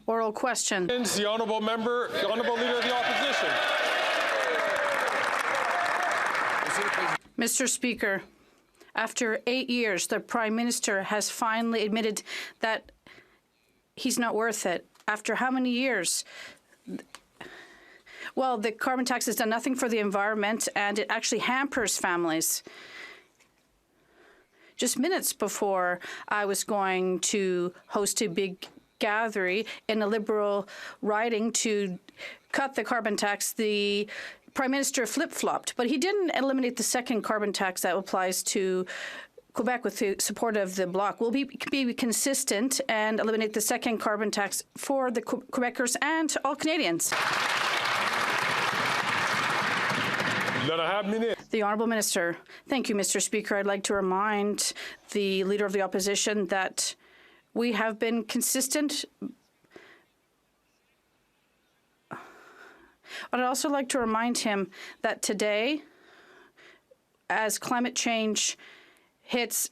Oral question. The honourable member, the honourable leader of the opposition. Mr. Speaker, after 8 years, the Prime Minister has finally admitted that he's not worth it. After how many years? Well, the carbon tax has done nothing for the environment, and it actually hampers families. Just minutes before I was going to host a big gathering in a Liberal riding to cut the carbon tax, the Prime Minister flip-flopped, but he didn't eliminate the second carbon tax that applies to Quebec with the support of the Bloc. We'll be consistent and eliminate the second carbon tax for the Quebecers and all Canadians. The Honourable Minister. Thank you, Mr. Speaker. I'd like to remind the Leader of the Opposition that we have been consistent. But I'd also like to remind him that today, as climate change hits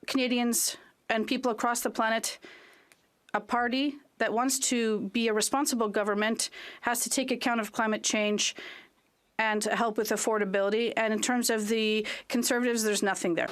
Canadians and people across the planet, a party that wants to be a responsible government has to take account of climate change and help with affordability. And in terms of the Conservatives, there's nothing there.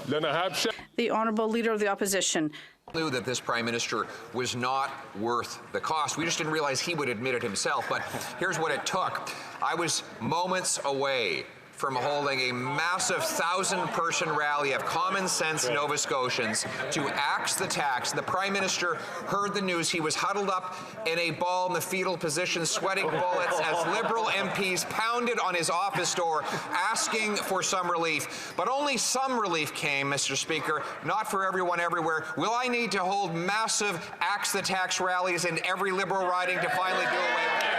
The Honourable Leader of the Opposition. Knew that this Prime Minister was not worth the cost. We just didn't realize he would admit it himself. But here's what it took. I was moments away from holding a massive 1,000-person rally of common sense Nova Scotians to axe the tax. The Prime Minister heard the news. He was huddled up in a ball in the fetal position, sweating bullets as Liberal MPs pounded on his office door asking for some relief. But only some relief came, Mr. Speaker, not for everyone everywhere. Will I need to hold massive axe the tax rallies in every Liberal riding to finally do away with it?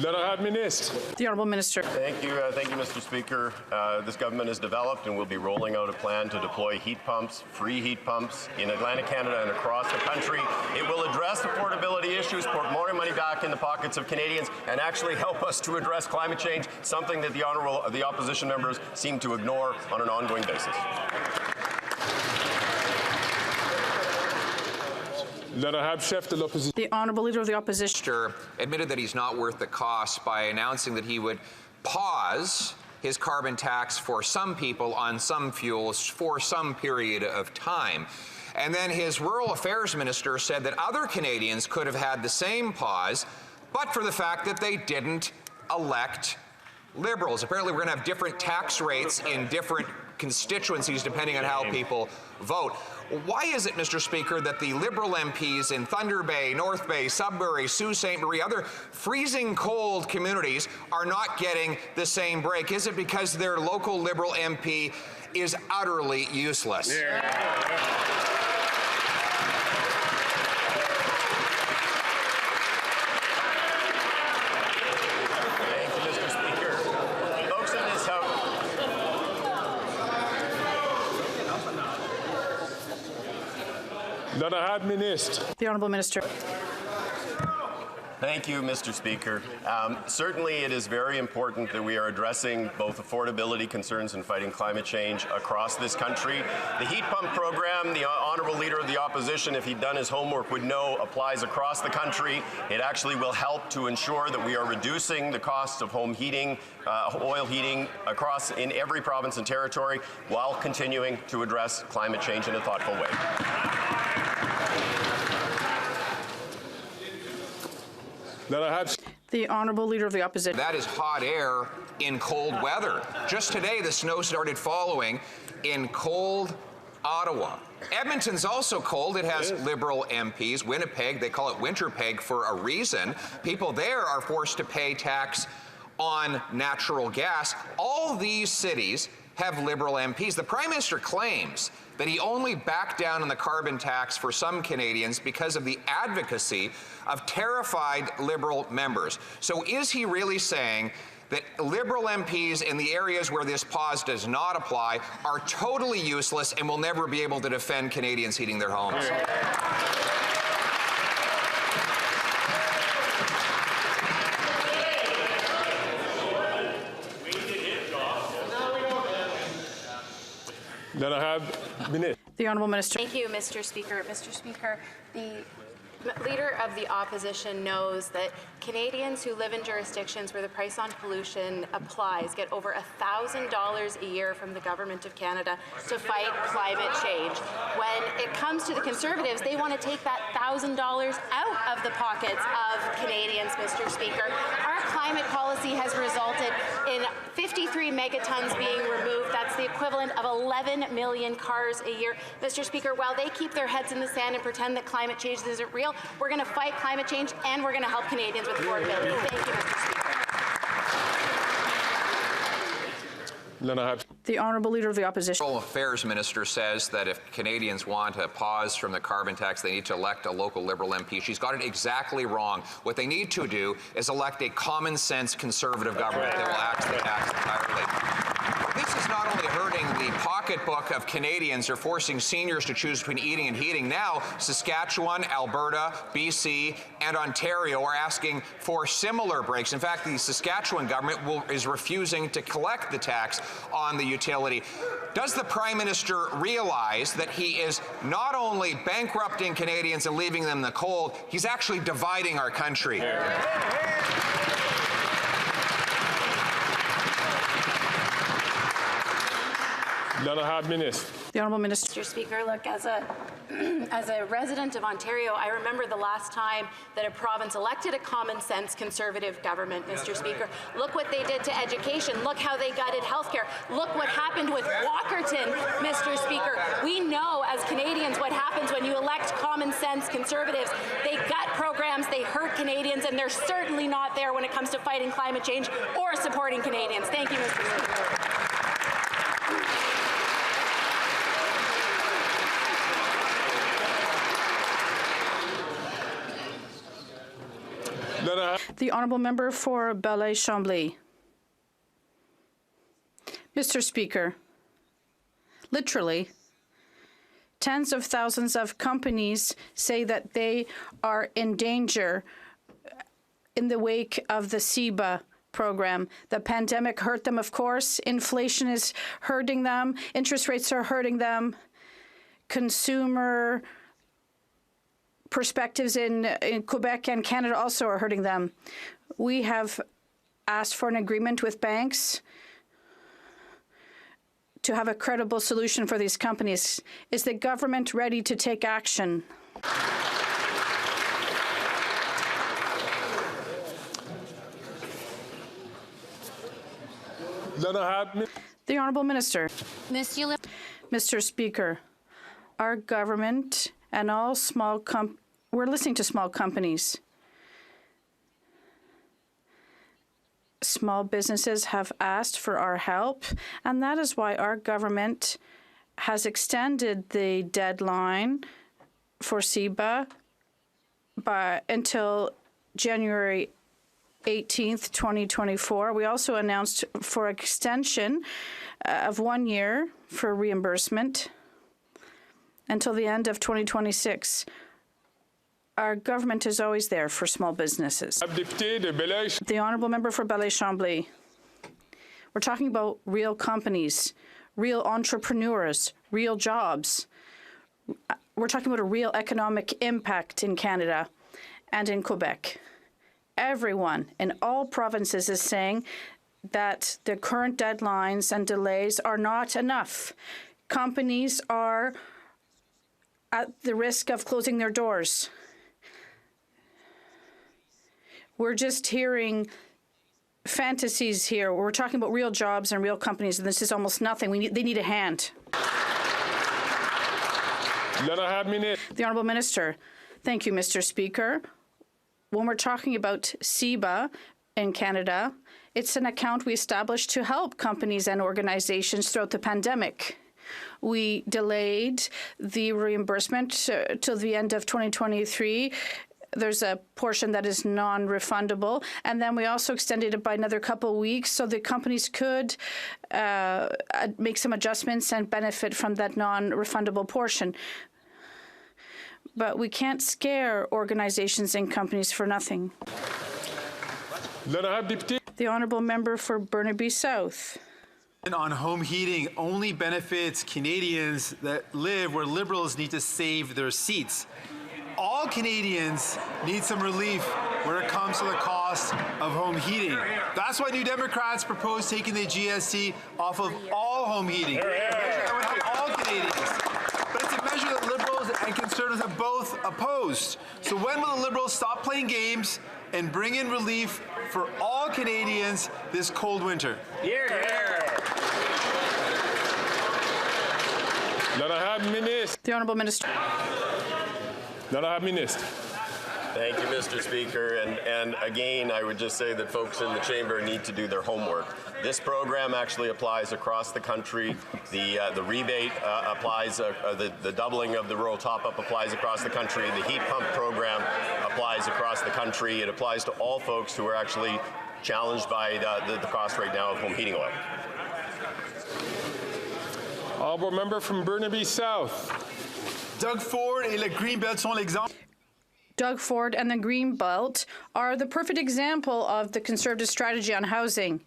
The Honourable Minister. Thank you, Mr. Speaker. This government has developed and will be rolling out a plan to deploy heat pumps, free heat pumps in Atlantic Canada and across the country. It will address affordability issues, put more money back in the pockets of Canadians, and actually help us to address climate change, something that the opposition members seem to ignore on an ongoing basis. The Honourable Leader of the Opposition. Admitted that he's not worth the cost by announcing that he would pause his carbon tax for some people on some fuels for some period of time. And then his Rural Affairs Minister said that other Canadians could have had the same pause, but for the fact that they didn't elect Liberals. Apparently, we're going to have different tax rates in different constituencies depending on how people vote. Why is it, Mr. Speaker, that the Liberal MPs in Thunder Bay, North Bay, Sudbury, Sault Ste. Marie, other freezing cold communities are not getting the same break? Is it because their local Liberal MP is utterly useless? The Honourable Minister. Thank you, Mr. Speaker. Certainly it is very important that we are addressing both affordability concerns and fighting climate change across this country. The heat pump program, the Honourable Leader of the Opposition, if he'd done his homework, would know applies across the country. It actually will help to ensure that we are reducing the costs of home heating, oil heating in every province and territory while continuing to address climate change in a thoughtful way. The Honourable Leader of the Opposition. That is hot air in cold weather. Just today, the snow started falling in cold Ottawa. Edmonton's also cold. It has Liberal MPs. Winnipeg, they call it Winterpeg for a reason. People there are forced to pay tax on natural gas. All these cities have Liberal MPs. The Prime Minister claims that he only backed down on the carbon tax for some Canadians because of the advocacy of terrified Liberal members. So is he really saying that Liberal MPs in the areas where this pause does not apply are totally useless and will never be able to defend Canadians heating their homes? Then I have Minister. The Honourable Minister. Thank you, Mr. Speaker. Mr. Speaker, the Leader of the Opposition knows that Canadians who live in jurisdictions where the price on pollution applies get over $1,000 a year from the Government of Canada to fight climate change. When it comes to the Conservatives, they want to take that $1,000 out of the pockets of Canadians, Mr. Speaker. Our climate policy has resulted in 53 megatons being removed. That's the equivalent of 11 million cars a year. Mr. Speaker, while they keep their heads in the sand and pretend that climate change isn't real, we're going to fight climate change and we're going to help Canadians with affordability. Thank you, Mr. Speaker. Then I have The Honourable Leader of the Opposition. Federal Affairs Minister says that if Canadians want a pause from the carbon tax, they need to elect a local Liberal MP. She's got it exactly wrong. What they need to do is elect a common-sense Conservative government that will axe the tax entirely. This is not only hurting the pocketbook of Canadians or forcing seniors to choose between eating and heating. Now, Saskatchewan, Alberta, BC, and Ontario are asking for similar breaks. In fact, the Saskatchewan government is refusing to collect the tax on the utility. Does the Prime Minister realize that he is not only bankrupting Canadians and leaving them in the cold, he's actually dividing our country? Then I have Minister. The Honourable Minister. Mr. Speaker, look, as a resident of Ontario, I remember the last time that a province elected a common-sense Conservative government, Mr. Speaker. Look what they did to education. Look how they gutted healthcare. Look what happened with Walkerton, Mr. Speaker. We know as Canadians what happens when you elect common-sense Conservatives. They gut programs, they hurt Canadians, and they're certainly not there when it comes to fighting climate change or supporting Canadians. Thank you, Mr. Speaker. Then I have The Honourable Member for Belleuil-Chambly. Mr. Speaker, literally, tens of thousands of companies say that they are in danger in the wake of the CEBA program. The pandemic hurt them, of course. Inflation is hurting them. Interest rates are hurting them. Consumer perspectives in Quebec and Canada also are hurting them. We have asked for an agreement with banks to have a credible solution for these companies. Is the government ready to take action? Then I have The Honourable Minister. Monsieur Mr. Speaker, our government and all we're listening to small companies. Small businesses have asked for our help, and that is why our government has extended the deadline for CEBA until January 18th, 2024. We also announced for extension of 1 year for reimbursement until the end of 2026. Our government is always there for small businesses. Député de Belleuil. The Honourable Member for Belleuil-Chambly. We're talking about real companies, real entrepreneurs, real jobs. We're talking about a real economic impact in Canada and in Quebec. Everyone in all provinces is saying that the current deadlines and delays are not enough. Companies are at the risk of closing their doors. We're just hearing fantasies here. We're talking about real jobs and real companies, and this is almost nothing. They need a hand. Then I have Minister. The Honourable Minister. Thank you, Mr. Speaker. When we're talking about CEBA in Canada, it's an account we established to help companies and organizations throughout the pandemic. We delayed the reimbursement till the end of 2023. There's a portion that is non-refundable, and then we also extended it by another couple of weeks so the companies could make some adjustments and benefit from that non-refundable portion. But we can't scare organizations and companies for nothing. Then I have Député. The Honourable Member for Burnaby South. on home heating only benefits Canadians that live where Liberals need to save their seats. All Canadians need some relief when it comes to the cost of home heating. That's why New Democrats propose taking the GST off of all home heating. A measure that would help all Canadians. But it's a measure that Liberals and Conservatives have both opposed. So when will the Liberals stop playing games and bring in relief for all Canadians this cold winter? L'honorable ministre. The Honourable Minister. L'honorable ministre. Thank you, Mr. Speaker. And again, I would just say that folks in the chamber need to do their homework. This program actually applies across the country. The rebate applies, the doubling of the rural top-up applies across the country. The heat pump program applies across the country. It applies to all folks who are actually challenged by the cost right now of home heating oil. Honourable member from Burnaby South. Doug Ford et le Greenbelt sont l'exemple. Doug Ford and the Greenbelt are the perfect example of the Conservative strategy on housing.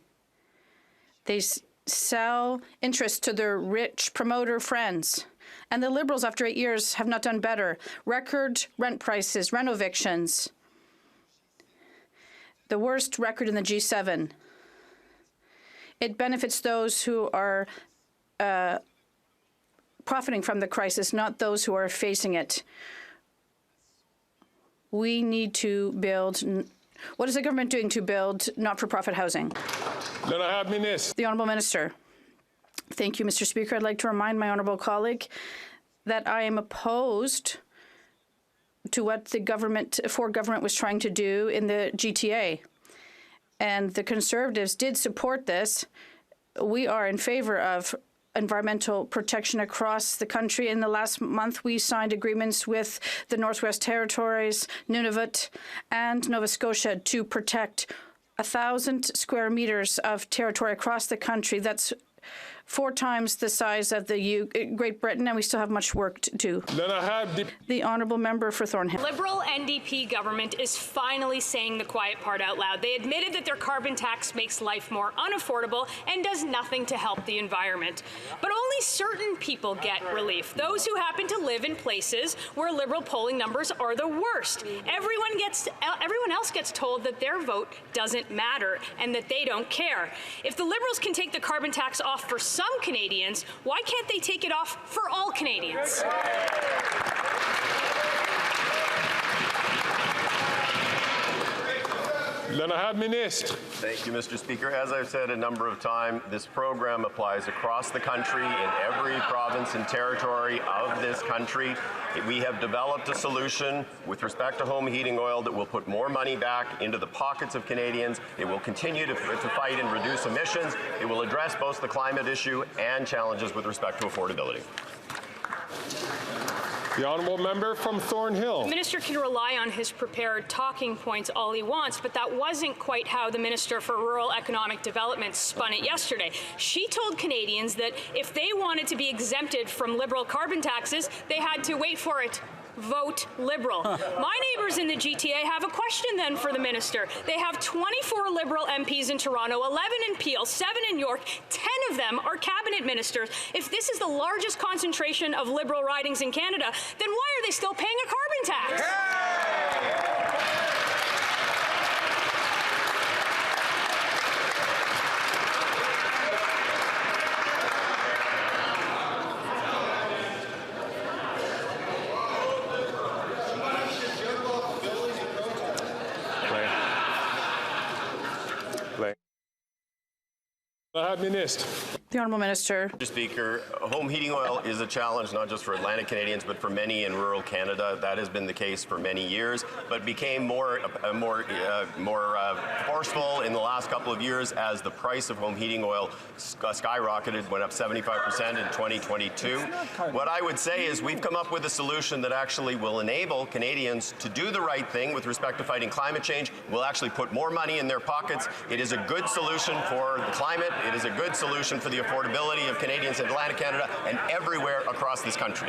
They sell interest to their rich promoter friends. And the Liberals, after 8 years, have not done better. Record rent prices, rent evictions. The worst record in the G7. It benefits those who are profiting from the crisis, not those who are facing it. We need to build. What is the government doing to build not-for-profit housing? L'honorable ministre. The Honourable Minister. Thank you, Mr. Speaker. I'd like to remind my honourable colleague that I am opposed to what the Ford government was trying to do in the GTA. And the Conservatives did support this. We are in favour of environmental protection across the country. In the last month, we signed agreements with the Northwest Territories, Nunavut, and Nova Scotia to protect 1,000 square meters of territory across the country. That's 4 times the size of the Great Britain, and we still have much work to do. The Honourable Member for Thornhill. Liberal NDP government is finally saying the quiet part out loud. They admitted that their carbon tax makes life more unaffordable and does nothing to help the environment. But only certain people get relief. Those who happen to live in places where Liberal polling numbers are the worst. Everyone else gets told that their vote doesn't matter and that they don't care. If the Liberals can take the carbon tax off for some Canadians, why can't they take it off for all Canadians? L'honorable ministre. Thank you, Mr. Speaker. As I've said a number of times, this program applies across the country in every province and territory of this country. We have developed a solution with respect to home heating oil that will put more money back into the pockets of Canadians. It will continue to fight and reduce emissions. It will address both the climate issue and challenges with respect to affordability. The honourable member from Thornhill. The minister can rely on his prepared talking points all he wants, but that wasn't quite how the Minister for Rural Economic Development spun it yesterday. She told Canadians that if they wanted to be exempted from Liberal carbon taxes, they had to, wait for it, vote Liberal. My neighbours in the GTA have a question then for the minister. They have 24 Liberal MPs in Toronto, 11 in Peel, 7 in York, 10 of them are cabinet ministers. If this is the largest concentration of Liberal ridings in Canada, then why are they still paying a carbon tax? The Honourable Minister. Mr. Speaker, home heating oil is a challenge not just for Atlantic Canadians, but for many in rural Canada. That has been the case for many years, but became more forceful in the last couple of years as the price of home heating oil skyrocketed, went up 75% in 2022. What I would say is we've come up with a solution that actually will enable Canadians to do the right thing with respect to fighting climate change. Will actually put more money in their pockets. It is a good solution for the climate. It is a good solution for the affordability of Canadians in Atlantic Canada and everywhere across this country.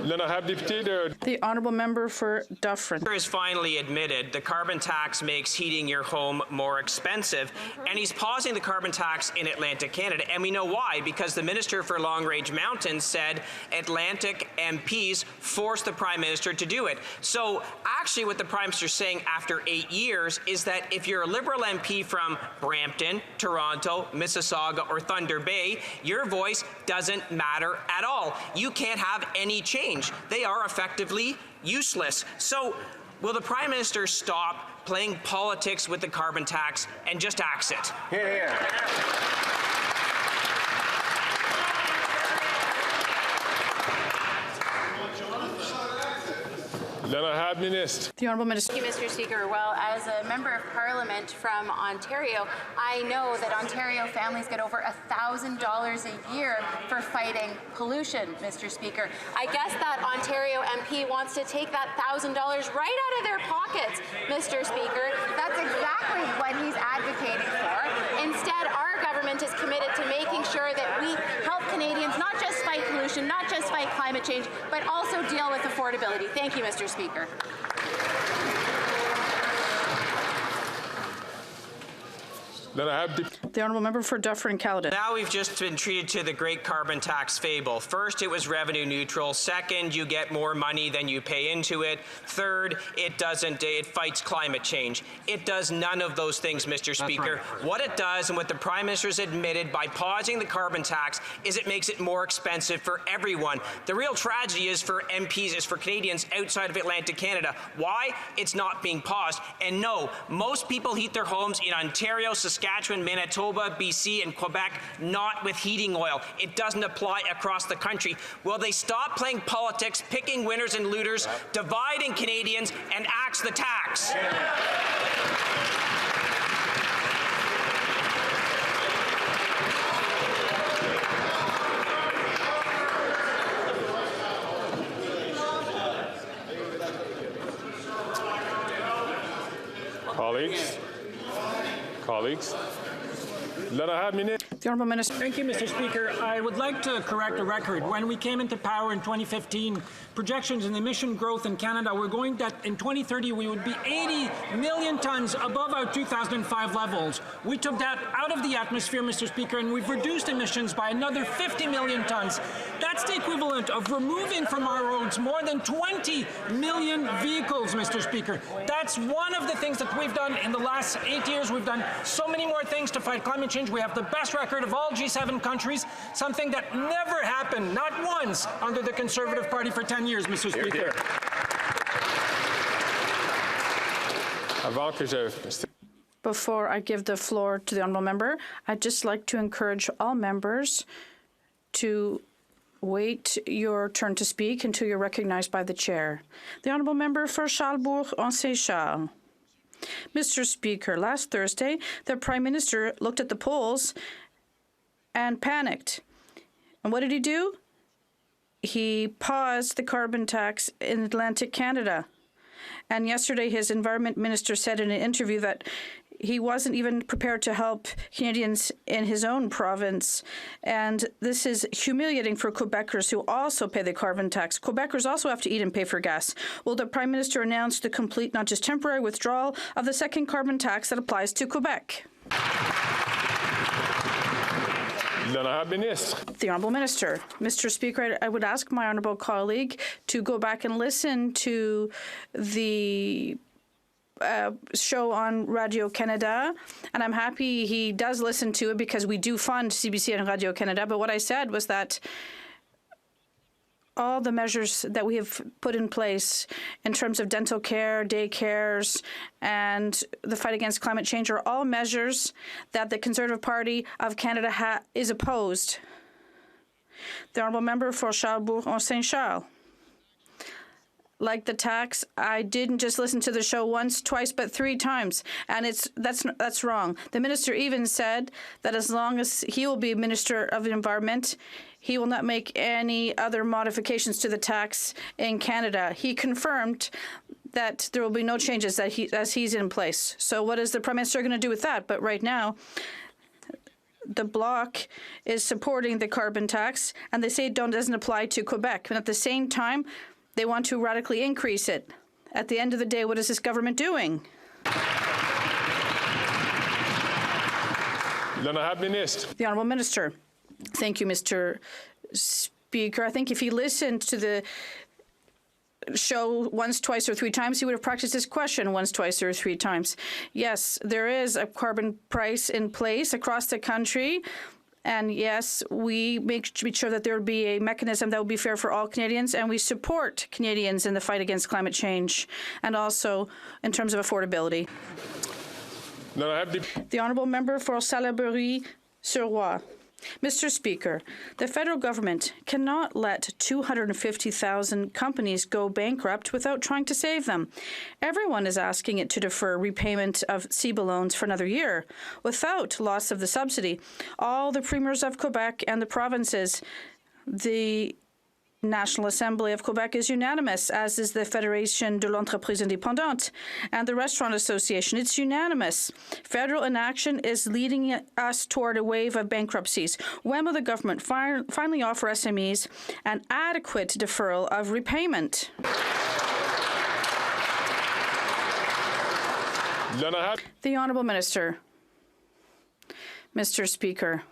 Le honorable député de The honourable member for Dufferin. Has finally admitted the carbon tax makes heating your home more expensive, and he's pausing the carbon tax in Atlantic Canada. And we know why, because the Minister for Long Range Mountains said Atlantic MPs forced the Prime Minister to do it. So actually what the Prime Minister is saying after 8 years is that if you're a Liberal MP from Brampton, Toronto, Mississauga, or Thunder Bay, your voice doesn't matter at all. You can't have any change. They are effectively useless. So will the Prime Minister stop playing politics with the carbon tax and just axe it? Here, here. le honorable ministre. The honourable minister. Thank you, Mr. Speaker. Well, as a member of Parliament from Ontario, I know that Ontario families get over $1,000 a year for fighting pollution, Mr. Speaker. I guess that Ontario MP wants to take that $1,000 right out of their pockets, Mr. Speaker. That's exactly what he's advocating for. Instead, our government is committed to making sure that we help Canadians not just fight pollution, not just fight climate change, but also deal with affordability. Thank you, Mr. Speaker. Le honorable député The honourable member for Dufferin Caledon. Now we've just been treated to the great carbon tax fable. First, it was revenue neutral. Second, you get more money than you pay into it. Third, it fights climate change. It does none of those things, Mr. Speaker. What it does, and what the Prime Minister's admitted by pausing the carbon tax, is it makes it more expensive for everyone. The real tragedy is for MPs, is for Canadians outside of Atlantic Canada. Why? It's not being paused. And no, most people heat their homes in Ontario, Saskatchewan, Manitoba, BC, and Quebec, not with heating oil. It doesn't apply across the country. Will they stop playing politics, picking winners and looters, dividing Canadians, and axe the tax? Colleagues, le honorable ministre. The honourable minister. Thank you, Mr. Speaker. I would like to correct a record. When we came into power in 2015, projections in emission growth in Canada were going that in 2030 we would be 80 million tons above our 2005 levels. We took that out of the atmosphere, Mr. Speaker, and we've reduced emissions by another 50 million tons. That's the equivalent of removing from our roads more than 20 million vehicles, Mr. Speaker. That's one of the things that we've done in the last 8 years. We've done so many more things to fight climate change. We have the best record of all G7 countries, something that never happened, not once, under the Conservative Party for 10 years, Mr. Speaker. Avant que je... Before I give the floor to the honourable member, I'd just like to encourage all members to wait your turn to speak until you're recognized by the chair. The honourable member for Charlebourg-en-Saint-Charles. Mr. Speaker, last Thursday, the Prime Minister looked at the polls and panicked. And what did he do? He paused the carbon tax in Atlantic Canada. And yesterday, his Environment Minister said in an interview that he wasn't even prepared to help Canadians in his own province. And this is humiliating for Quebecers who also pay the carbon tax. Quebecers also have to eat and pay for gas. Will the Prime Minister announce the complete, not just temporary, withdrawal of the second carbon tax that applies to Quebec? Le honorable ministre. The Honourable Minister. Mr. Speaker, I would ask my honourable colleague to go back and listen to the show on Radio Canada, and I'm happy he does listen to it because we do fund CBC and Radio Canada. But what I said was that all the measures that we have put in place in terms of dental care, daycares, and the fight against climate change are all measures that the Conservative Party of Canada is opposed. The honourable member for Charlebourg-en-Saint-Charles. Like the tax, I didn't just listen to the show once, twice, but 3 times, and that's wrong. The minister even said that as long as he will be Minister of the Environment, he will not make any other modifications to the tax in Canada. He confirmed that there will be no changes as he's in place. So what is the Prime Minister going to do with that? But right now, the Bloc is supporting the carbon tax, and they say it doesn't apply to Quebec. And at the same time, they want to radically increase it. At the end of the day, what is this government doing? L'honorable ministre. The Honourable Minister. Thank you, Mr. Speaker. I think if he listened to the show once, twice, or three times, he would have practiced this question once, twice, or three times. Yes, there is a carbon price in place across the country. And yes, we make sure that there will be a mechanism that will be fair for all Canadians, and we support Canadians in the fight against climate change, and also in terms of affordability. The Honourable Member for Salaberry-sur-Roi. Mr. Speaker, the federal government cannot let 250,000 companies go bankrupt without trying to save them. Everyone is asking it to defer repayment of CEBA loans for another year without loss of the subsidy. All the premiers of Quebec and the provinces, the National Assembly of Quebec is unanimous, as is the Fédération de l'Entreprise Indépendante and the Restaurant Association. It's unanimous. Federal inaction is leading us toward a wave of bankruptcies. When will the government finally offer SMEs an adequate deferral of repayment? The Honourable Minister. Mr. Speaker,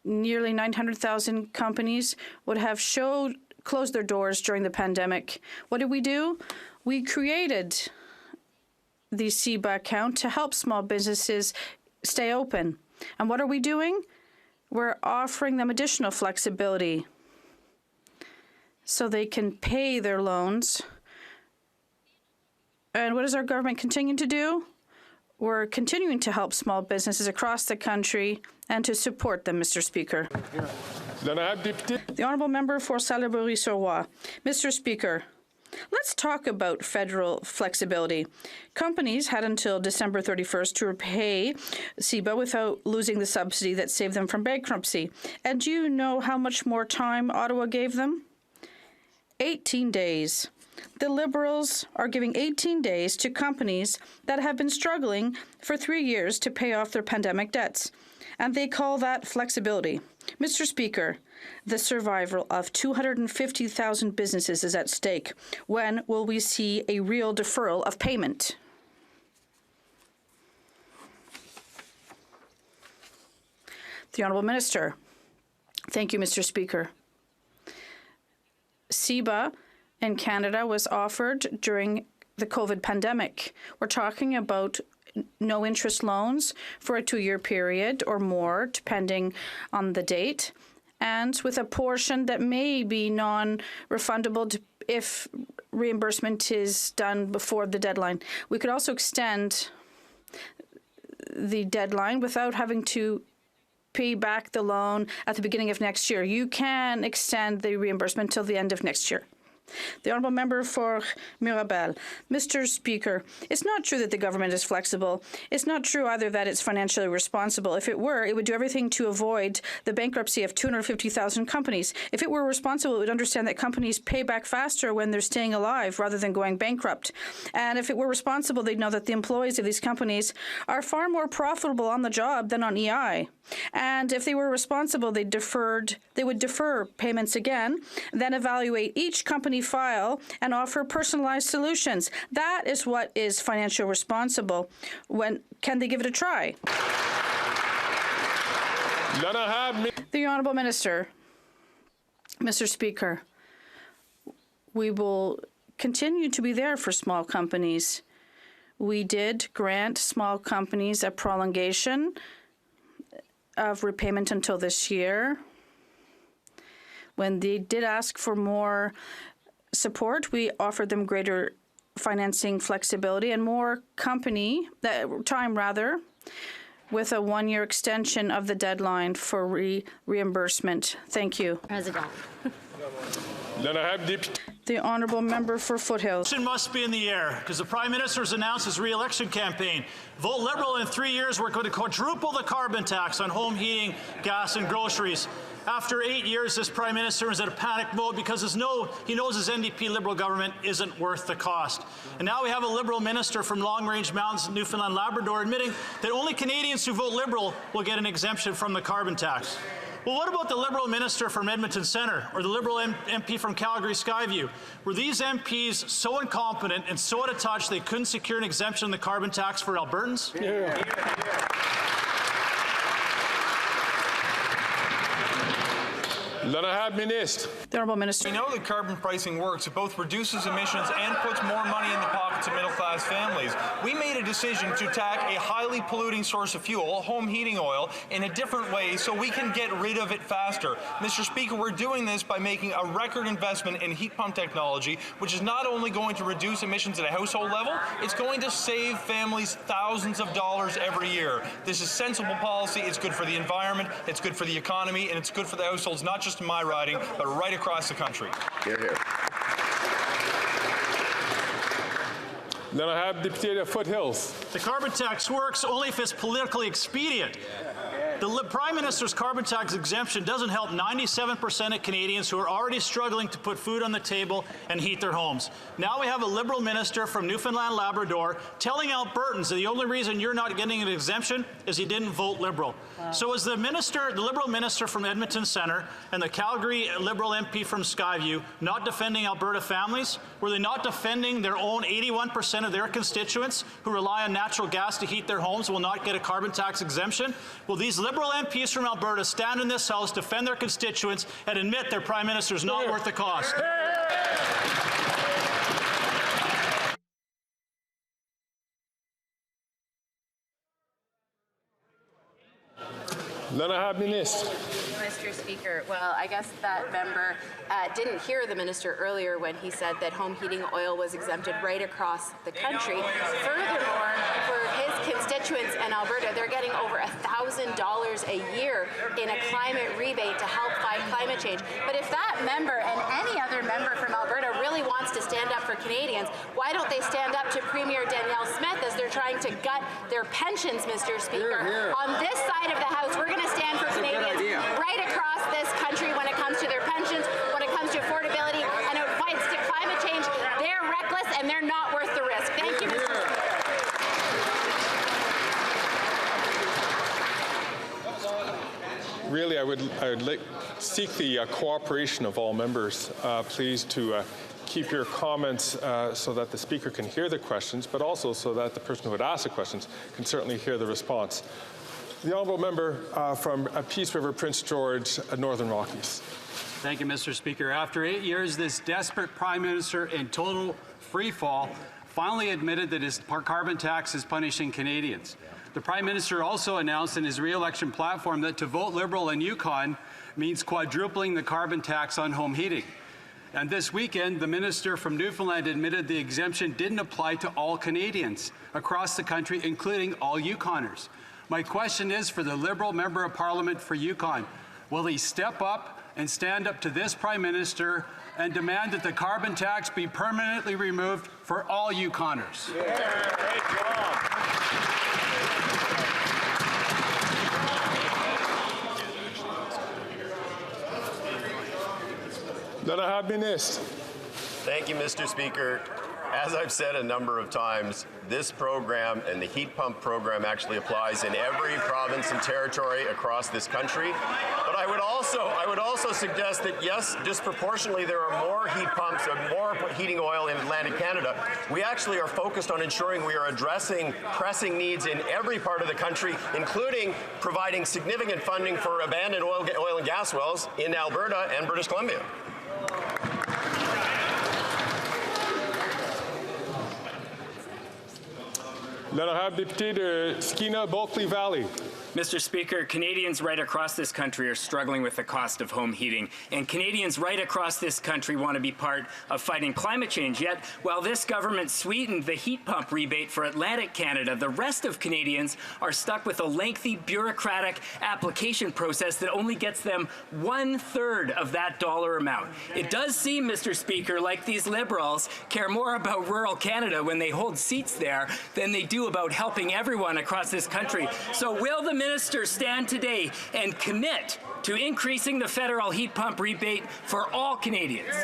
nearly 900,000 companies would have closed their doors during the pandemic. What did we do? We created the CEBA account to help small businesses stay open. And what are we doing? We're offering them additional flexibility so they can pay their loans. And what is our government continuing to do? We're continuing to help small businesses across the country and to support them, Mr. Speaker. The Honourable Member for Salaberry-sur-Roi. Mr. Speaker, let's talk about federal flexibility. Companies had until December 31st to repay CEBA without losing the subsidy that saved them from bankruptcy. And do you know how much more time Ottawa gave them? 18 days. The Liberals are giving 18 days to companies that have been struggling for 3 years to pay off their pandemic debts, and they call that flexibility. Mr. Speaker, the survival of 250,000 businesses is at stake. When will we see a real deferral of payment? The Honourable Minister. Thank you, Mr. Speaker. CEBA in Canada was offered during the COVID pandemic. We're talking about no interest loans for a 2-year period or more, depending on the date, and with a portion that may be non-refundable if reimbursement is done before the deadline. We could also extend the deadline without having to pay back the loan at the beginning of next year. You can extend the reimbursement till the end of next year. The Honourable Member for Mirabel. Mr. Speaker, it's not true that the government is flexible. It's not true either that it's financially responsible. If it were, it would do everything to avoid the bankruptcy of 250,000 companies. If it were responsible, it would understand that companies pay back faster when they're staying alive rather than going bankrupt. And if it were responsible, they'd know that the employees of these companies are far more profitable on the job than on EI. And if they were responsible, they would defer payments again, then evaluate each company file and offer personalized solutions. That is what is financially responsible. Can they give it a try? The Honourable Minister. Mr. Speaker, we will continue to be there for small companies. We did grant small companies a prolongation of repayment until this year. When they did ask for more support, we offered them greater financing flexibility and more time with a 1-year extension of the deadline for reimbursement. Thank you. President. The The honourable member for Foothills. It must be in the air because the Prime Minister has announced his re-election campaign. Vote Liberal in 3 years, we're going to quadruple the carbon tax on home heating, gas and groceries. After 8 years, this Prime Minister is in a panic mode because he knows his NDP Liberal government isn't worth the cost. And now we have a Liberal minister from Long Range Mountains, Newfoundland, Labrador, admitting that only Canadians who vote Liberal will get an exemption from the carbon tax. Well, what about the Liberal minister from Edmonton Centre or the Liberal MP from Calgary Skyview? Were these MPs so incompetent and so out of touch they couldn't secure an exemption on the carbon tax for Albertans? L'honorable ministre. The honourable minister. We know that carbon pricing works. It both reduces emissions and puts more money in the pockets of middle-class families. We made a decision to attack a highly polluting source of fuel, home heating oil, in a different way so we can get rid of it faster. Mr. Speaker, we're doing this by making a record investment in heat pump technology, which is not only going to reduce emissions at a household level, it's going to save families thousands of dollars every year. This is sensible policy. It's good for the environment, it's good for the economy, and it's good for the households, not just in my riding, but right across the country. Hear, hear. L'honorable député de Foothills. The carbon tax works only if it's politically expedient. The Prime Minister's carbon tax exemption doesn't help 97% of Canadians who are already struggling to put food on the table and heat their homes. Now we have a Liberal minister from Newfoundland, Labrador, telling Albertans that the only reason you're not getting an exemption is you didn't vote Liberal. Wow. So is the Liberal minister from Edmonton Centre and the Calgary Liberal MP from Skyview not defending Alberta families? Were they not defending their own 81% of their constituents who rely on natural gas to heat their homes will not get a carbon tax exemption? Will these Liberal MPs from Alberta stand in this House, defend their constituents, and admit their Prime Minister is not worth the cost? L'honorable ministre. Mr. Speaker, well, I guess that member didn't hear the minister earlier when he said that home heating oil was exempted right across the country. Furthermore, for his constituents in Alberta, they're getting over $1,000 a year in a climate rebate to help fight climate change. But if that member and any other member from Alberta really wants to stand up for Canadians, why don't they stand up to Premier Danielle Smith as they're trying to gut their pensions, Mr. Speaker? On this side of the House, we're going to stand for Canadians right across this country when it comes to their pensions, when it comes to affordability, and it fights to climate change. They're reckless and they're not worth the risk. Thank you, Mr. Speaker. Really, I would seek the cooperation of all members, please, to keep your comments so that the Speaker can hear the questions, but also so that the person who would ask the questions can certainly hear the response. The honourable member from Peace River, Prince George, Northern Rockies. Thank you, Mr. Speaker. After 8 years, this desperate Prime Minister in total freefall finally admitted that his carbon tax is punishing Canadians. The Prime Minister also announced in his re-election platform that to vote Liberal in Yukon means quadrupling the carbon tax on home heating. And this weekend, the minister from Newfoundland admitted the exemption didn't apply to all Canadians across the country, including all Yukoners. My question is for the Liberal Member of Parliament for Yukon. Will he step up and stand up to this Prime Minister and demand that the carbon tax be permanently removed for all Yukoners? L'honorable ministre. Thank you, Mr. Speaker. As I've said a number of times, this program and the heat pump program actually applies in every province and territory across this country. But I would also suggest that, yes, disproportionately there are more heat pumps and more heating oil in Atlantic Canada. We actually are focused on ensuring we are addressing pressing needs in every part of the country, including providing significant funding for abandoned oil and gas wells in Alberta and British Columbia. L'honorable député de Skeena, Bulkley Valley. Mr. Speaker, Canadians right across this country are struggling with the cost of home heating, and Canadians right across this country want to be part of fighting climate change. Yet, while this government sweetened the heat pump rebate for Atlantic Canada, the rest of Canadians are stuck with a lengthy bureaucratic application process that only gets them 1/3 of that dollar amount. It does seem, Mr. Speaker, like these Liberals care more about rural Canada when they hold seats there than they do about helping everyone across this country. So will the minister stand today and commit to increasing the federal heat pump rebate for all Canadians?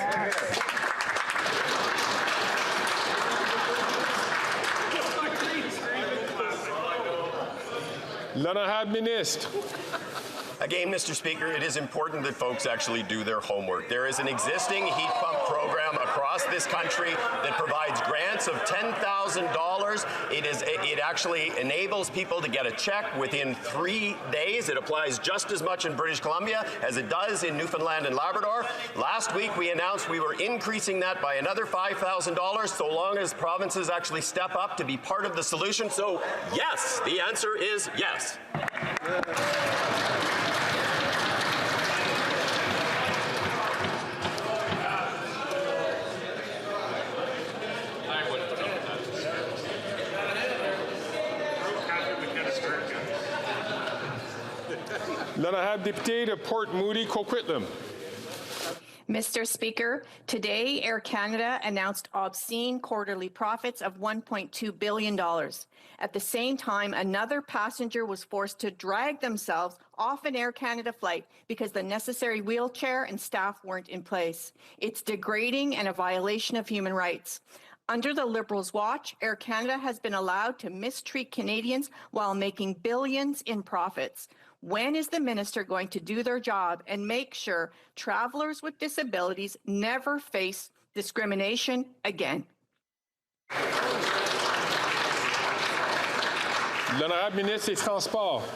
L'honorable ministre. Again, Mr. Speaker, it is important that folks actually do their homework. There is an existing heat pump program across this country that provides grants of $10,000. It actually enables people to get a check within 3 days. It applies just as much in British Columbia as it does in Newfoundland and Labrador. Last week, we announced we were increasing that by another $5,000 so long as provinces actually step up to be part of the solution. So, yes, the answer is yes. L'honorable député de Port Moody, Coquitlam. Mr. Speaker, today Air Canada announced obscene quarterly profits of $1.2 billion. At the same time, another passenger was forced to drag themselves off an Air Canada flight because the necessary wheelchair and staff weren't in place. It's degrading and a violation of human rights. Under the Liberals' watch, Air Canada has been allowed to mistreat Canadians while making billions in profits. When is the minister going to do their job and make sure travelers with disabilities never face discrimination again? L'honorable ministre des Transports.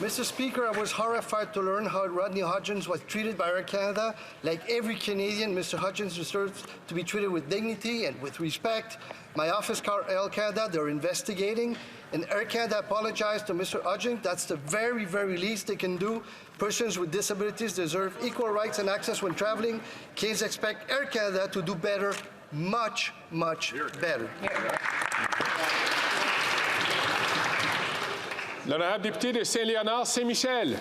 Mr. Speaker, I was horrified to learn how Rodney Hodgins was treated by Air Canada. Like every Canadian, Mr. Hodgins deserves to be treated with dignity and with respect. My office called Air Canada, they're investigating, and Air Canada apologized to Mr. Hodgins. That's the very, very least they can do. Persons with disabilities deserve equal rights and access when traveling. Canadians expect Air Canada to do better, much, much better. L'honorable député de Saint-Léonard, Saint-Michel.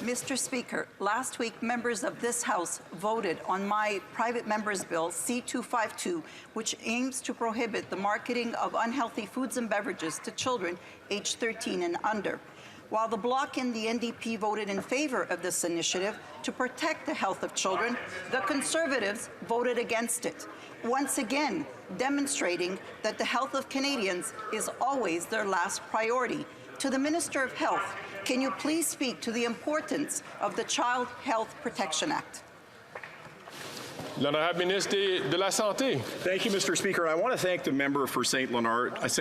Mr. Speaker, last week members of this House voted on my private member's bill C-252, which aims to prohibit the marketing of unhealthy foods and beverages to children aged 13 and under. While the Bloc and the NDP voted in favor of this initiative to protect the health of children, the Conservatives voted against it, once again demonstrating that the health of Canadians is always their last priority. To the Minister of Health, can you please speak to the importance of the Child Health Protection Act? L'honorable ministre de la Santé. Thank you, Mr. Speaker. I want to thank the member for Saint-Michel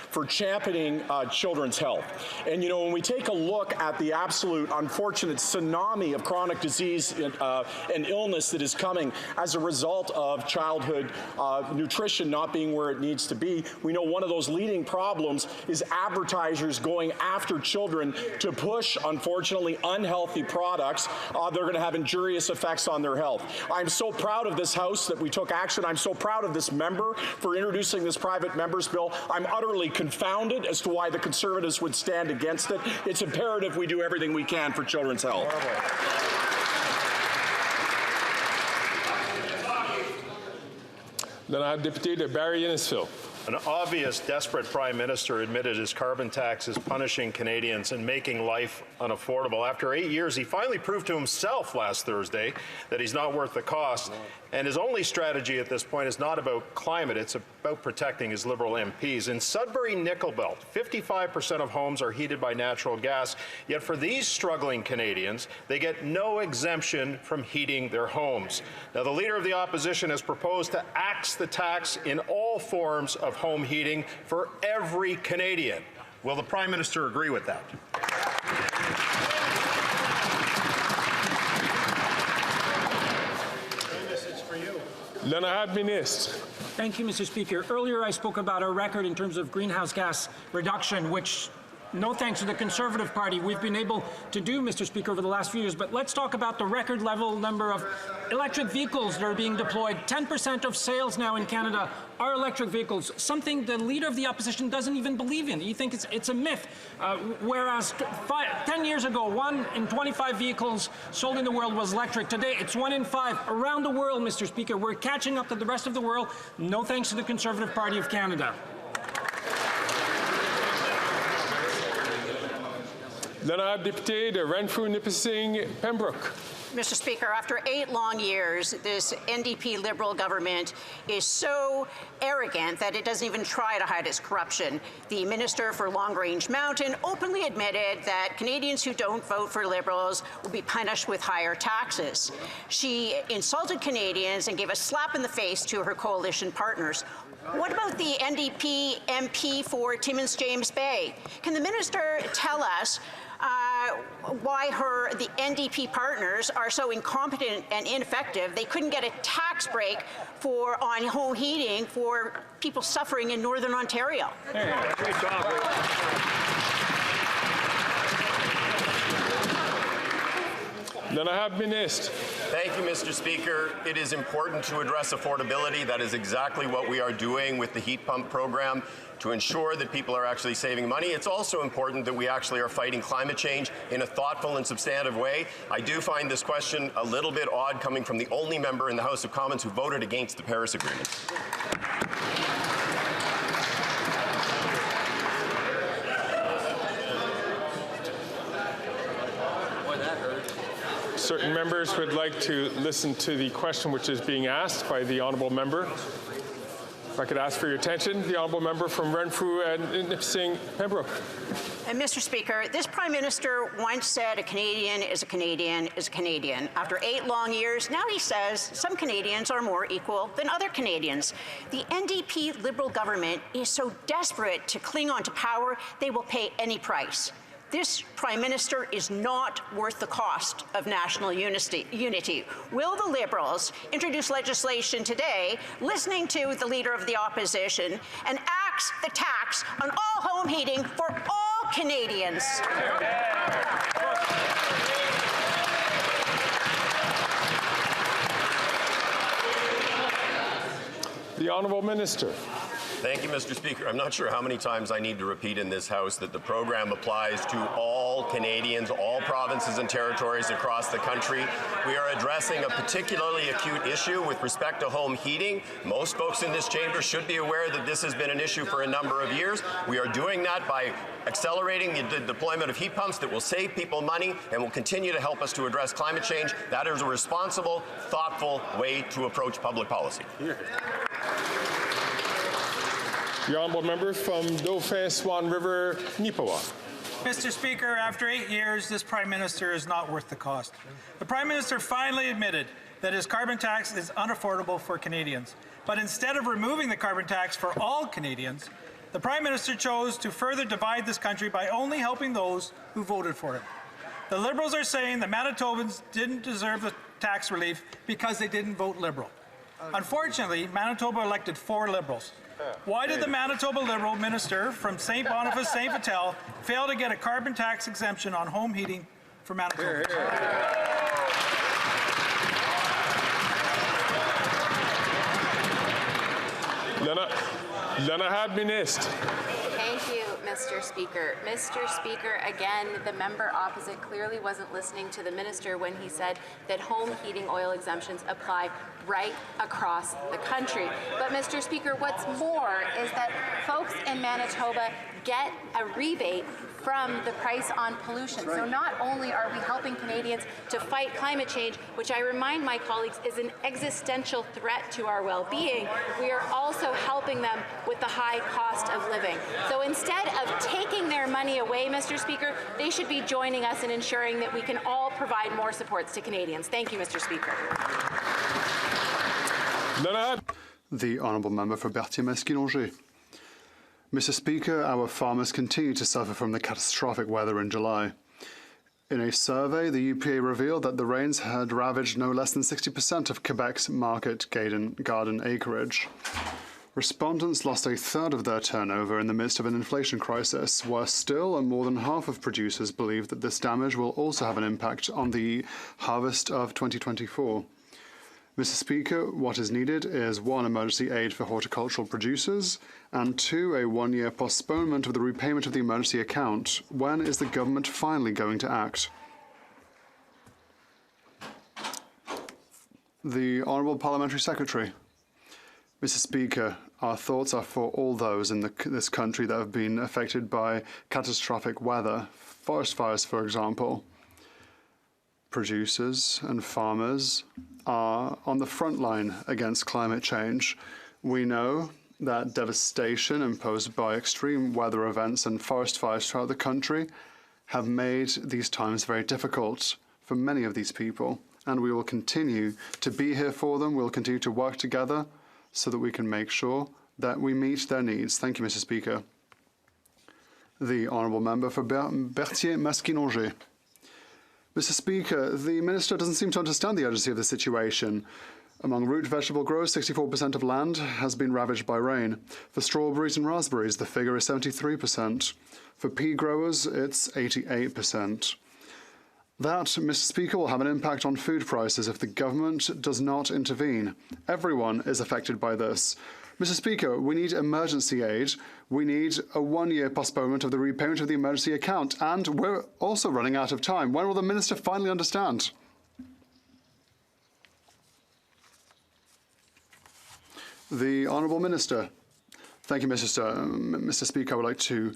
for championing children's health. And, you know, when we take a look at the absolute unfortunate tsunami of chronic disease and illness that is coming as a result of childhood nutrition not being where it needs to be, we know one of those leading problems is advertisers going after children to push, unfortunately, unhealthy products. They're going to have injurious effects on their health. I'm so proud of this House that we took action. I'm so proud of this member for introducing this private member's bill. I'm utterly confounded as to why the Conservatives would stand against it. It's imperative we do everything we can for children's health. L'honorable député de Barrie-Innisfil. An obvious, desperate Prime Minister admitted his carbon tax is punishing Canadians and making life unaffordable. After 8 years, he finally proved to himself last Thursday that he's not worth the cost. And his only strategy at this point is not about climate, it's about protecting his Liberal MPs. In Sudbury Nickel Belt, 55% of homes are heated by natural gas, yet for these struggling Canadians, they get no exemption from heating their homes. Now, the Leader of the Opposition has proposed to axe the tax in all forms of home heating for every Canadian. Will the Prime Minister agree with that? L'honorable ministre. Thank you, Mr. Speaker. Earlier, I spoke about a record in terms of greenhouse gas reduction, which no thanks to the Conservative Party, we've been able to do, Mr. Speaker, over the last few years. But let's talk about the record level number of electric vehicles that are being deployed. 10% of sales now in Canada are electric vehicles, something the Leader of the Opposition doesn't even believe in. He thinks it's a myth. Whereas 10 years ago, 1 in 25 vehicles sold in the world was electric. Today, it's 1 in 5 around the world, Mr. Speaker. We're catching up to the rest of the world, no thanks to the Conservative Party of Canada. L'honorable député de Renfrew-Nipissing, Pembroke. Mr. Speaker, after 8 long years, this NDP Liberal government is so arrogant that it doesn't even try to hide its corruption. The Minister for Long Range Mountain openly admitted that Canadians who don't vote for Liberals will be punished with higher taxes. She insulted Canadians and gave a slap in the face to her coalition partners. What about the NDP MP for Timmins James Bay? Can the minister tell us why the NDP partners are so incompetent and ineffective they couldn't get a tax break on home heating for people suffering in Northern Ontario? Hey, great job. L'honorable ministre. Thank you, Mr. Speaker. It is important to address affordability. That is exactly what we are doing with the heat pump program to ensure that people are actually saving money. It's also important that we actually are fighting climate change in a thoughtful and substantive way. I do find this question a little bit odd coming from the only member in the House of Commons who voted against the Paris Agreement. Certain members would like to listen to the question which is being asked by the honourable member. If I could ask for your attention, the honourable member from Renfrew and Nipissing, Pembroke. And Mr. Speaker, this Prime Minister once said a Canadian is a Canadian is a Canadian. After 8 long years, now he says some Canadians are more equal than other Canadians. The NDP Liberal government is so desperate to cling on to power, they will pay any price. This Prime Minister is not worth the cost of national unity. Will the Liberals introduce legislation today, listening to the Leader of the Opposition, and axe the tax on all home heating for all Canadians? The Honourable Minister. Thank you, Mr. Speaker. I'm not sure how many times I need to repeat in this House that the program applies to all Canadians, all provinces and territories across the country. We are addressing a particularly acute issue with respect to home heating. Most folks in this chamber should be aware that this has been an issue for a number of years. We are doing that by accelerating the deployment of heat pumps that will save people money and will continue to help us to address climate change. That is a responsible, thoughtful way to approach public policy. The honourable member from Dauphin Swan River, Neepawa. Mr. Speaker, after 8 years, this Prime Minister is not worth the cost. The Prime Minister finally admitted that his carbon tax is unaffordable for Canadians. But instead of removing the carbon tax for all Canadians, the Prime Minister chose to further divide this country by only helping those who voted for him. The Liberals are saying the Manitobans didn't deserve the tax relief because they didn't vote Liberal. Unfortunately, Manitoba elected 4 Liberals. Why did the Manitoba Liberal minister from St. Boniface, St. Vital fail to get a carbon tax exemption on home heating for Manitoba? L'honorable ministre. Thank you, Mr. Speaker. Mr. Speaker, again, the member opposite clearly wasn't listening to the minister when he said that home heating oil exemptions apply right across the country. But, Mr. Speaker, what's more is that folks in Manitoba get a rebate from the price on pollution. So not only are we helping Canadians to fight climate change, which I remind my colleagues is an existential threat to our well-being, we are also helping them with the high cost of living. So instead of taking their money away, Mr. Speaker, they should be joining us in ensuring that we can all provide more supports to Canadians. Thank you, Mr. Speaker. The Honourable Member for Berthier-Masquis-Langeais. Mr. Speaker, our farmers continue to suffer from the catastrophic weather in July. In a survey, the UPA revealed that the rains had ravaged no less than 60% of Quebec's market garden acreage. Respondents lost a third of their turnover in the midst of an inflation crisis. Worse still, more than half of producers believe that this damage will also have an impact on the harvest of 2024. Mr. Speaker, what is needed is 1, emergency aid for horticultural producers, and 2, a one-year postponement of the repayment of the emergency account. When is the government finally going to act? The Honourable Parliamentary Secretary. Mr. Speaker, our thoughts are for all those in this country that have been affected by catastrophic weather, forest fires, for example. Producers and farmers are on the front line against climate change. We know that devastation imposed by extreme weather events and forest fires throughout the country have made these times very difficult for many of these people, and we will continue to be here for them. We'll continue to work together so that we can make sure that we meet their needs. Thank you, Mr. Speaker. The Honourable Member for Berthier-Masquinongé. Mr. Speaker, the Minister doesn't seem to understand the urgency of the situation. Among root vegetable growers, 64% of land has been ravaged by rain. For strawberries and raspberries, the figure is 73%. For pea growers, it's 88%. That, Mr. Speaker, will have an impact on food prices if the government does not intervene. Everyone is affected by this. Mr. Speaker, we need emergency aid. We need a one-year postponement of the repayment of the emergency account, and we're also running out of time. When will the Minister finally understand? The Honourable Minister. Thank you, Mr. Speaker. I would like to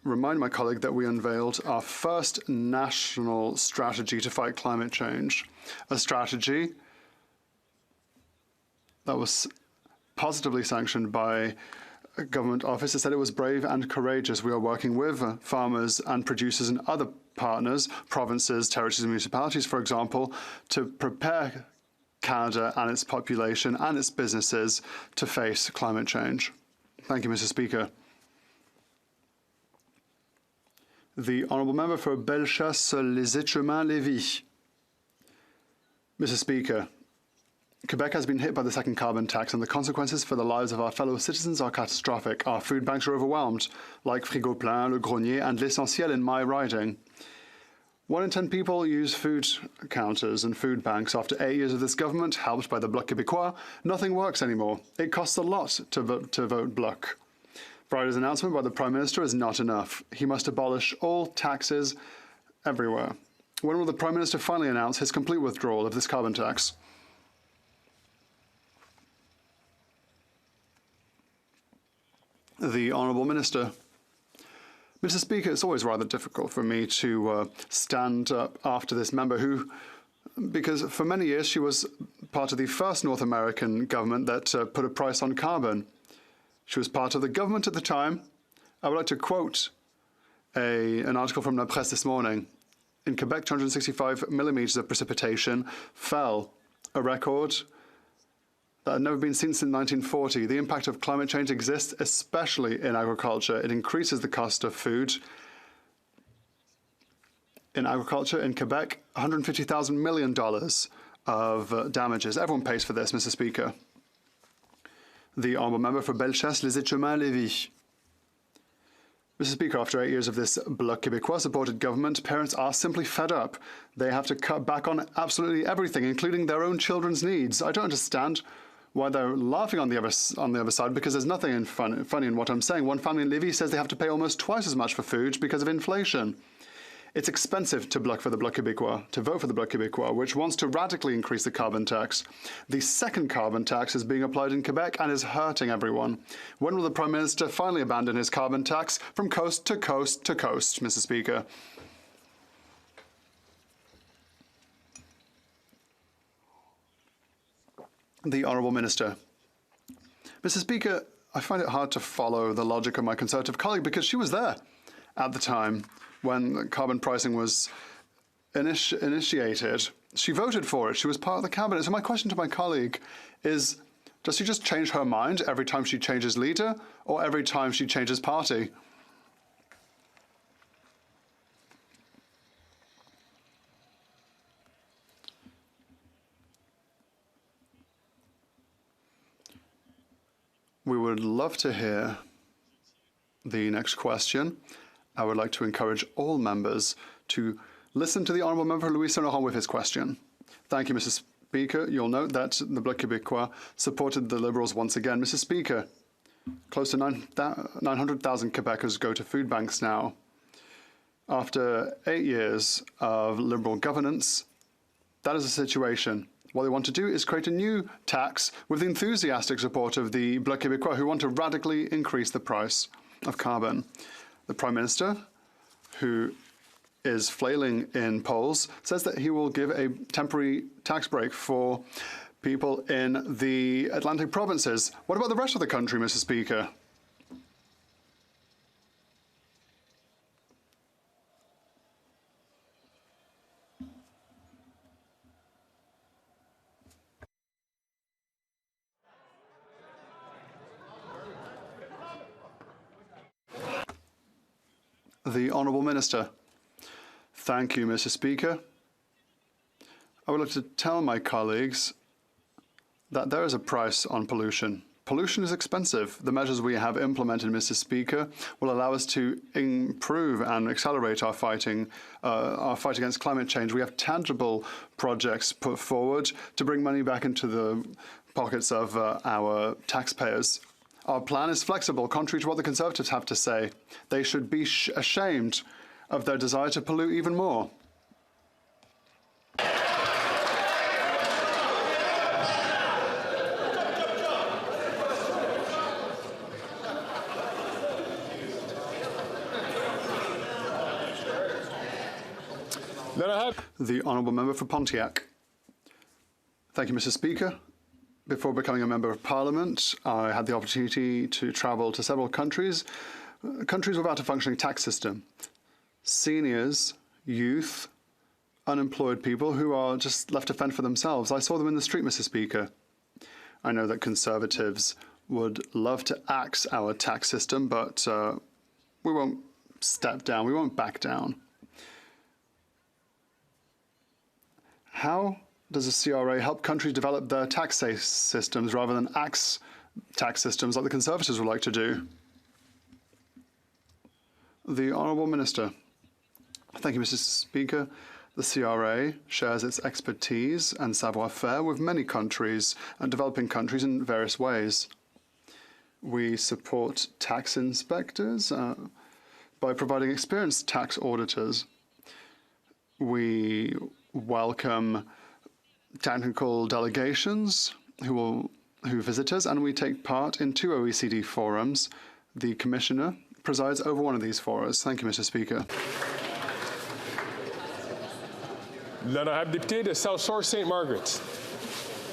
remind my colleague that we unveiled our first national strategy to fight climate change, a strategy that was positively sanctioned by government officers. Said it was brave and courageous. We are working with farmers and producers and other partners, provinces, territories and municipalities, for example, to prepare Canada and its population and its businesses to face climate change. Thank you, Mr. Speaker. The Honourable Member for Bellechasse-les-Échemins-Lévis. Mr. Speaker, Quebec has been hit by the second carbon tax, and the consequences for the lives of our fellow citizens are catastrophic. Our food banks are overwhelmed, like Frigo Plein, Le Grenier, and L'Essentiel in my riding. 1 in 10 people use food counters and food banks. After 8 years of this government, helped by the Bloc Québécois, nothing works anymore. It costs a lot to vote Bloc. Friday's announcement by the Prime Minister is not enough. He must abolish all taxes everywhere. When will the Prime Minister finally announce his complete withdrawal of this carbon tax? The Honourable Minister. Mr. Speaker, it's always rather difficult for me to stand up after this member who, because for many years she was part of the first North American government that put a price on carbon. She was part of the government at the time. I would like to quote an article from La Presse this morning. In Quebec, 265 millimeters of precipitation fell, a record that had never been seen since 1940. The impact of climate change exists, especially in agriculture. It increases the cost of food. In agriculture in Quebec, $150,000 million of damages. Everyone pays for this, Mr. Speaker. The Honourable Member for Bellechasse-les-Échemins-Lévis. Mr. Speaker, after 8 years of this Bloc Québécois-supported government, parents are simply fed up. They have to cut back on absolutely everything, including their own children's needs. I don't understand why they're laughing on the other side, because there's nothing funny in what I'm saying. One family in Lévis says they have to pay almost twice as much for food because of inflation. It's expensive to vote for the Bloc Québécois, which wants to radically increase the carbon tax. The second carbon tax is being applied in Quebec and is hurting everyone. When will the Prime Minister finally abandon his carbon tax from coast to coast to coast, Mr. Speaker? The Honourable Minister. Mr. Speaker, I find it hard to follow the logic of my Conservative colleague because she was there at the time when carbon pricing was initiated. She voted for it. She was part of the cabinet. So my question to my colleague is, does she just change her mind every time she changes leader or every time she changes party? We would would love to hear the next question. I would like to encourage all members to listen to the Honourable Member Louis Saint-Laurent with his question. Thank you, Mr. Speaker. You'll note that the Bloc Québécois supported the Liberals once again. Mr. Speaker, close to 900,000 Quebecers go to food banks now. After 8 years of Liberal governance, that is the situation. What they want to do is create a new tax with the enthusiastic support of the Bloc Québécois, who want to radically increase the price of carbon. The Prime Minister, who is flailing in polls, says that he will give a temporary tax break for people in the Atlantic provinces. What about the rest of the country, Mr. Speaker? The Honourable Minister. Thank you, Mr. Speaker. I would like to tell my colleagues that there is a price on pollution. Pollution is expensive. The measures we have implemented, Mr. Speaker, will allow us to improve and accelerate our fight against climate change. We have tangible projects put forward to bring money back into the pockets of our taxpayers. Our plan is flexible, contrary to what the Conservatives have to say. They should be ashamed of their desire to pollute even more. The Honourable Member for Pontiac. Thank you, Mr. Speaker. Before becoming a Member of Parliament, I had the opportunity to travel to several countries without a functioning tax system. Seniors, youth, unemployed people who are just left to fend for themselves. I saw them in the street, Mr. Speaker. I know that Conservatives would love to axe our tax system, but we won't step down, we won't back down. How does the CRA help countries develop their tax systems rather than axe tax systems like the Conservatives would like to do? The Honourable Minister. Thank you, Mr. Speaker. The CRA shares its expertise and savoir-faire with many countries and developing countries in various ways. We support tax inspectors by providing experienced tax auditors. We welcome technical delegations who visit us, and we take part in 2 OECD forums. The Commissioner presides over one of these forums. Thank you, Mr. Speaker. L'honorable député de South Shore St. Margaret's.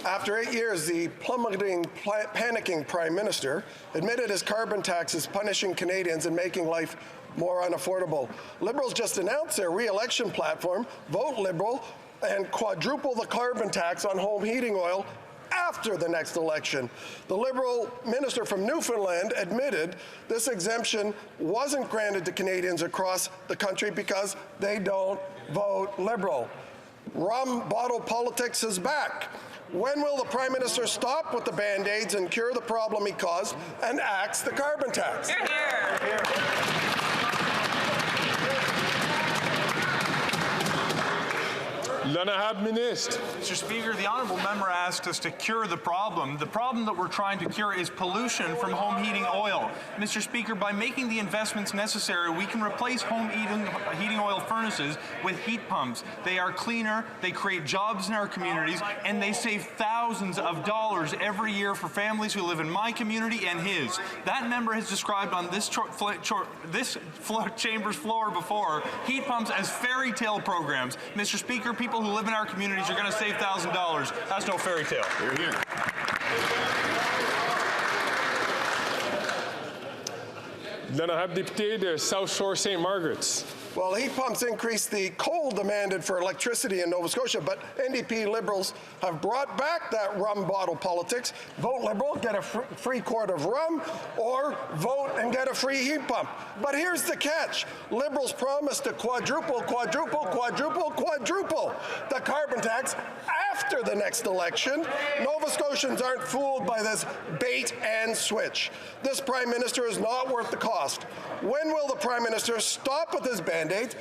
After 8 years, the plummeting, panicking Prime Minister admitted his carbon tax is punishing Canadians and making life more unaffordable. Liberals just announced their re-election platform, Vote Liberal, and quadruple the carbon tax on home heating oil after the next election. The Liberal minister from Newfoundland admitted this exemption wasn't granted to Canadians across the country because they don't vote Liberal. Rum bottle politics is back. When will the Prime Minister stop with the Band-Aids and cure the problem he caused and axe the carbon tax? Hear, hear. L'honorable Ministre. Mr. Speaker, the honourable member asked us to cure the problem. The problem that we're trying to cure is pollution from home heating oil. Mr. Speaker, by making the investments necessary, we can replace home heating oil furnaces with heat pumps. They are cleaner, they create jobs in our communities, and they save thousands of dollars every year for families who live in my community and his. That member has described on this chamber's floor before heat pumps as fairy tale programs. Mr. Speaker, people who live in our communities are going to save $1,000. That's no fairy tale. Hear, hear. L'honorable député de South Shore St. Margaret's. Well, heat pumps increase the coal demanded for electricity in Nova Scotia, but NDP Liberals have brought back that rum bottle politics. Vote Liberal, get a free quart of rum, or vote and get a free heat pump. But here's the catch. Liberals promised to quadruple the carbon tax after the next election. Nova Scotians aren't fooled by this bait and switch. This Prime Minister is not worth the cost. When will the Prime Minister stop with his Band-Aid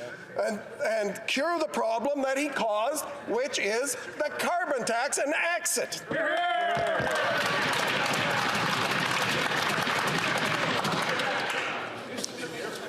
and cure the problem that he caused, which is the carbon tax, and exit?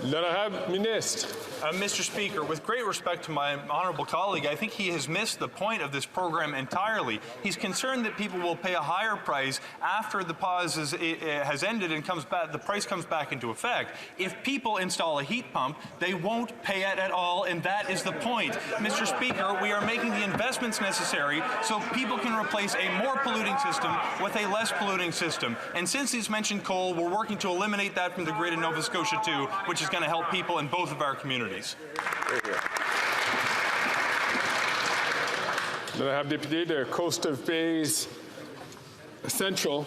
L'honorable ministre. Mr. Speaker, with great respect to my honourable colleague, I think he has missed the point of this program entirely. He's concerned that people will pay a higher price after the pause has ended and the price comes back into effect. If people install a heat pump, they won't pay it at all, and that is the point. Mr. Speaker, we are making the investments necessary so people can replace a more polluting system with a less polluting system. And since he's mentioned coal, we're working to eliminate that from the grid in Nova Scotia too, which is going to help people in both of our communities. L'honorable député de Coast of Bays Central,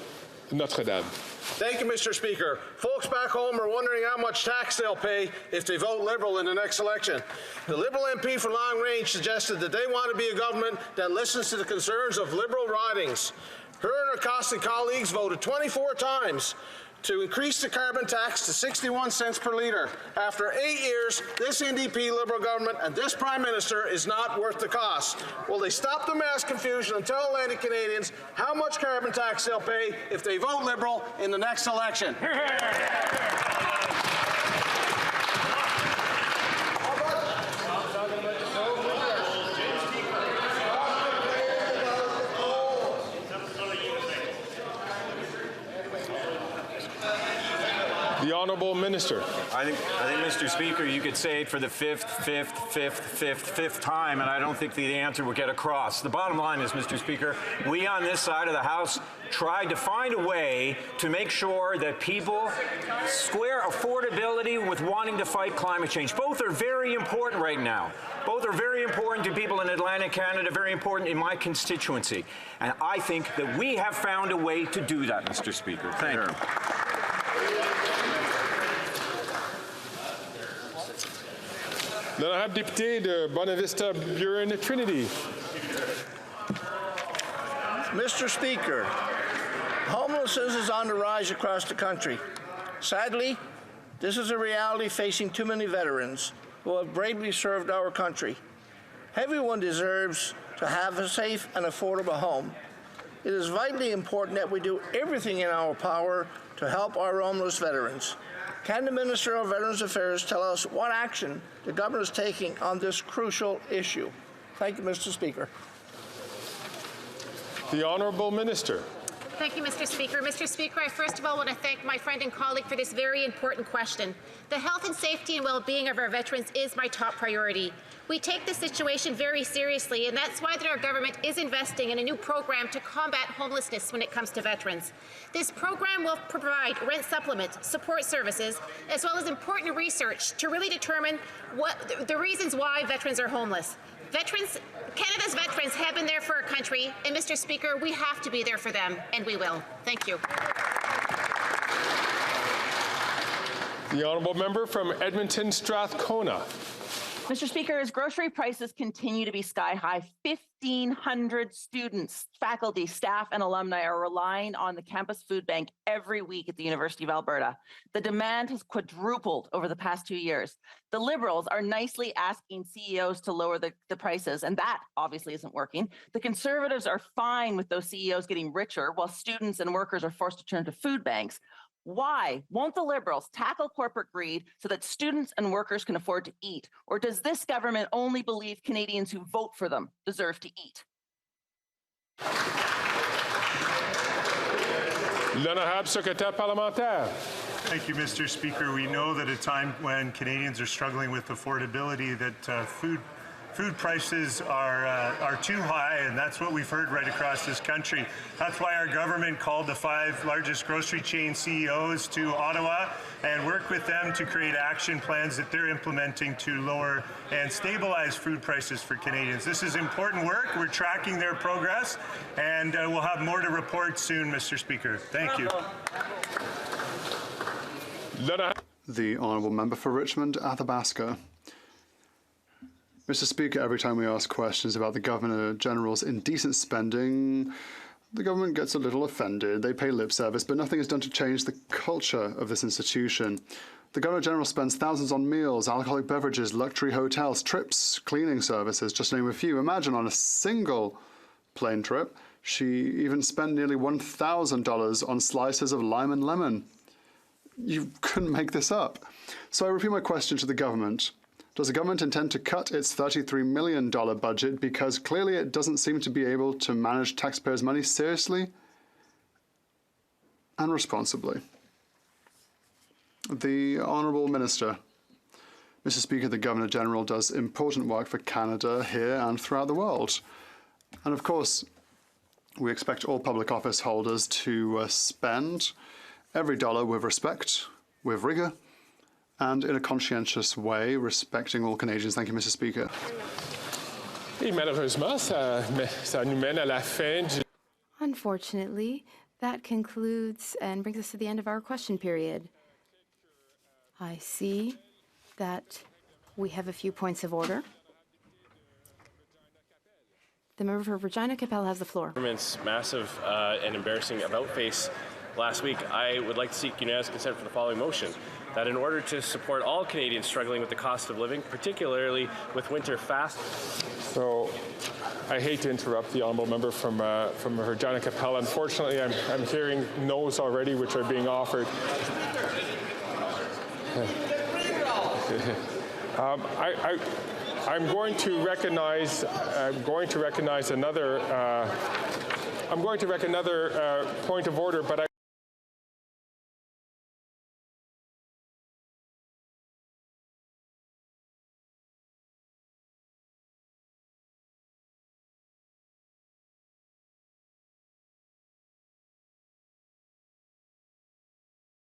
Notre-Dame. Thank you, Mr. Speaker. Folks back home are wondering how much tax they'll pay if they vote Liberal in the next election. The Liberal MP for Long Range suggested that they want to be a government that listens to the concerns of Liberal ridings. Her and her costly colleagues voted 24 times to increase the carbon tax to 61 cents per litre. After 8 years, this NDP Liberal government and this Prime Minister is not worth the cost. Will they stop the mass confusion and tell Atlantic Canadians how much carbon tax they'll pay if they vote Liberal in the next election? The Honourable Minister. I think, Mr. Speaker, you could say it for the fifth time, and I don't think the answer would get across. The bottom line is, Mr. Speaker, we on this side of the House tried to find a way to make sure that people square affordability with wanting to fight climate change. Both are very important right now. Both are very important to people in Atlantic Canada, very important in my constituency. And I think that we have found a way to do that, Mr. Speaker. Thank you. L'honorable député de Bonavista Burin Trinity. Mr. Speaker, homelessness is on the rise across the country. Sadly, this is a reality facing too many veterans who have bravely served our country. Everyone deserves to have a safe and affordable home. It is vitally important that we do everything in our power to help our homeless veterans. Can the Minister of Veterans Affairs tell us what action the government is taking on this crucial issue? Thank you, Mr. Speaker. The Honourable Minister. Thank you, Mr. Speaker. Mr. Speaker, I first of all want to thank my friend and colleague for this very important question. The health and safety and well-being of our veterans is my top priority. We take this situation very seriously, and that's why our government is investing in a new program to combat homelessness when it comes to veterans. This program will provide rent supplements, support services, as well as important research to really determine what the reasons why veterans are homeless. Canada's veterans have been there for our country, and Mr. Speaker, we have to be there for them, and we will. Thank you. The Honourable Member from Edmonton Strathcona. Mr. Speaker, as grocery prices continue to be sky high, 1,500 students, faculty, staff, and alumni are relying on the campus food bank every week at the University of Alberta. The demand has quadrupled over the past 2 years. The Liberals are nicely asking CEOs to lower the prices, and that obviously isn't working. The Conservatives are fine with those CEOs getting richer while students and workers are forced to turn to food banks. Why won't the Liberals tackle corporate greed so that students and workers can afford to eat? Or does this government only believe Canadians who vote for them deserve to eat? L'honorable secrétaire parlementaire. Thank you, Mr. Speaker. We know that at a time when Canadians are struggling with affordability, that food prices are too high, and that's what we've heard right across this country. That's why our government called the 5 largest grocery chain CEOs to Ottawa and worked with them to create action plans that they're implementing to lower and stabilize food prices for Canadians. This is important work. We're tracking their progress, and we'll have more to report soon, Mr. Speaker. Thank you. The Honourable Member for Richmond Athabasca. Mr. Speaker, every time we ask questions about the Governor-General's indecent spending, the government gets a little offended. They pay lip service, but nothing is done to change the culture of this institution. The Governor-General spends thousands on meals, alcoholic beverages, luxury hotels, trips, cleaning services, just to name a few. Imagine on a single plane trip, she even spent nearly $1,000 on slices of lime and lemon. You couldn't make this up. So I repeat my question to the government. Does the government intend to cut its $33 million budget because clearly it doesn't seem to be able to manage taxpayers' money seriously and responsibly? The Honourable Minister. Mr. Speaker, the Governor-General does important work for Canada here and throughout the world. And of course, we expect all public office holders to spend every dollar with respect, with rigour, and in a conscientious way, respecting all Canadians. Thank you, Mr. Speaker. Et malheureusement, ça nous mène à la fin du... Unfortunately, that concludes and brings us to the end of our question period. I see that we have a few points of order. The member for Regina Capel has the floor. Government's massive and embarrassing about-face last week. I would like to seek unanimous consent for the following motion. That in order to support all Canadians struggling with the cost of living, particularly with winter fast. So, I hate to interrupt the honourable member from Regina Capel. Unfortunately, I'm hearing no's already, which are being offered. I'm going to recognize another point of order, but